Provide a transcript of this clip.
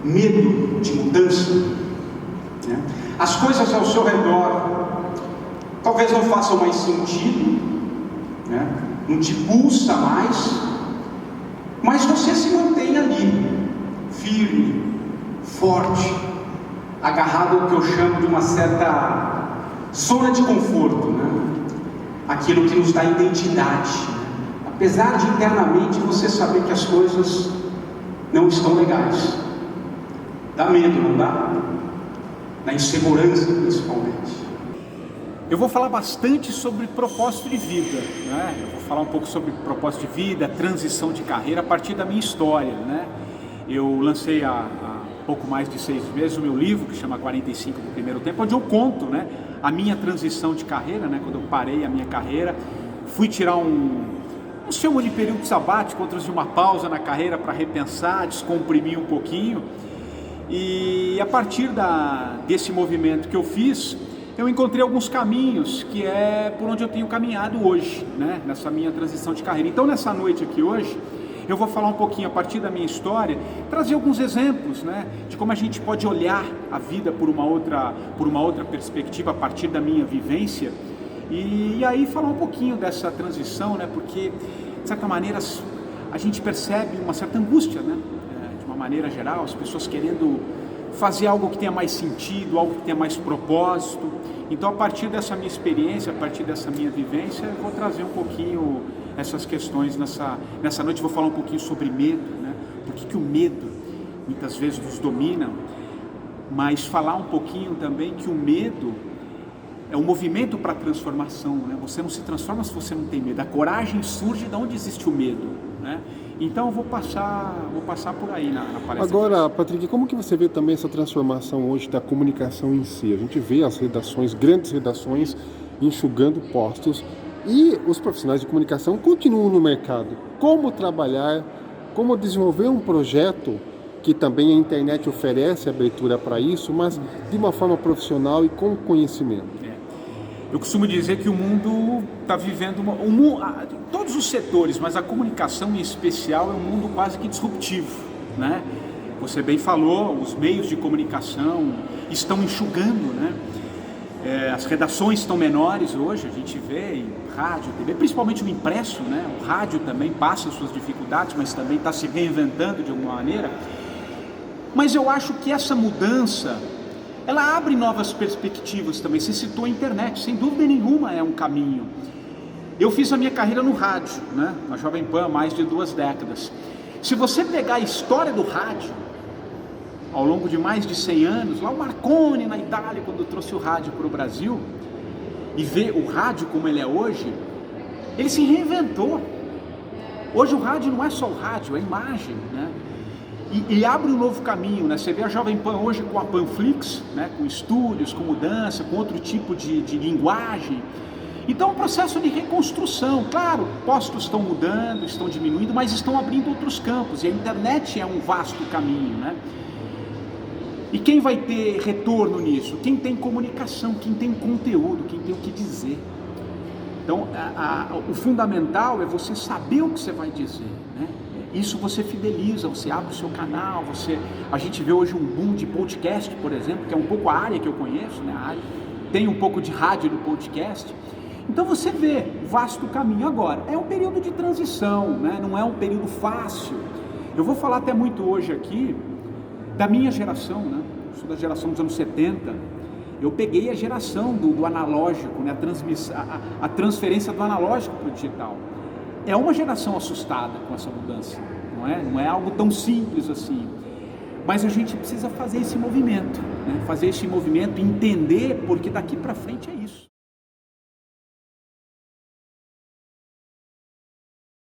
medo de mudança, né? As coisas ao seu redor talvez não façam mais sentido, né? Não te pulsa mais, mas você se mantém ali, firme, forte, agarrado ao que eu chamo de uma certa zona de conforto, né? Aquilo que nos dá identidade, né? Apesar de internamente você saber que as coisas não estão legais, dá medo, não dá? Na insegurança, principalmente. Eu vou falar bastante sobre propósito de vida, né? Eu vou falar um pouco sobre propósito de vida, transição de carreira a partir da minha história, né? Eu lancei há pouco mais de 6 meses o meu livro, que chama 45 do Primeiro Tempo, onde eu conto, né, a minha transição de carreira, né? Quando eu parei a minha carreira, fui tirar não chamo de período sabático, outros de uma pausa na carreira para repensar, descomprimir um pouquinho. E a partir desse movimento que eu fiz, eu encontrei alguns caminhos que é por onde eu tenho caminhado hoje, né, nessa minha transição de carreira. Então, nessa noite aqui hoje, eu vou falar um pouquinho a partir da minha história, trazer alguns exemplos, né, de como a gente pode olhar a vida por uma outra perspectiva a partir da minha vivência, e aí falar um pouquinho dessa transição, né, porque, de certa maneira, a gente percebe uma certa angústia, né, de uma maneira geral, as pessoas querendo fazer algo que tenha mais sentido, algo que tenha mais propósito. Então, a partir dessa minha experiência, a partir dessa minha vivência, eu vou trazer um pouquinho essas questões nessa noite. Vou falar um pouquinho sobre medo, né? Por que o medo muitas vezes nos domina, mas falar um pouquinho também que o medo é um movimento para a transformação, né? Você não se transforma se você não tem medo. A coragem surge de onde existe o medo, né? Então eu vou passar por aí na palestra. Agora, Patrick, como que você vê também essa transformação hoje da comunicação em si? A gente vê as redações, grandes redações, enxugando postos, e os profissionais de comunicação continuam no mercado. Como trabalhar, como desenvolver um projeto que também a internet oferece abertura para isso, mas de uma forma profissional e com conhecimento. Eu costumo dizer que o mundo está vivendo todos os setores, mas a comunicação em especial é um mundo quase que disruptivo, né? Você bem falou, os meios de comunicação estão enxugando, né? As redações estão menores hoje, a gente vê em rádio, TV, principalmente o impresso, né? O rádio também passa suas dificuldades, mas também está se reinventando de alguma maneira. Mas eu acho que essa mudança, ela abre novas perspectivas também. Você citou a internet, sem dúvida nenhuma é um caminho. Eu fiz a minha carreira no rádio, né? Na Jovem Pan há mais de 2 décadas. Se você pegar a história do rádio, ao longo de mais de 100 anos, lá o Marconi na Itália, quando trouxe o rádio para o Brasil, e ver o rádio como ele é hoje, ele se reinventou. Hoje o rádio não é só o rádio, é a imagem, né? E abre um novo caminho, né? Você vê a Jovem Pan hoje com a Panflix, né? Com estúdios, com mudança, com outro tipo de linguagem. Então é um processo de reconstrução. Claro, postos estão mudando, estão diminuindo, mas estão abrindo outros campos. E a internet é um vasto caminho, né? E quem vai ter retorno nisso? Quem tem comunicação, quem tem conteúdo, quem tem o que dizer. Então, o fundamental é você saber o que você vai dizer, né? Isso você fideliza, você abre o seu canal, a gente vê hoje um boom de podcast, por exemplo, que é um pouco a área que eu conheço, né? Tem um pouco de rádio no podcast. Então você vê o vasto caminho. Agora, é um período de transição, né? Não é um período fácil. Eu vou falar até muito hoje aqui da minha geração, né? Eu sou da geração dos anos 70. Eu peguei a geração do analógico, né? A transferência do analógico para o digital. É uma geração assustada com essa mudança, não é? Não é algo tão simples assim. Mas a gente precisa fazer esse movimento, né? Fazer esse movimento, entender, porque daqui para frente é isso.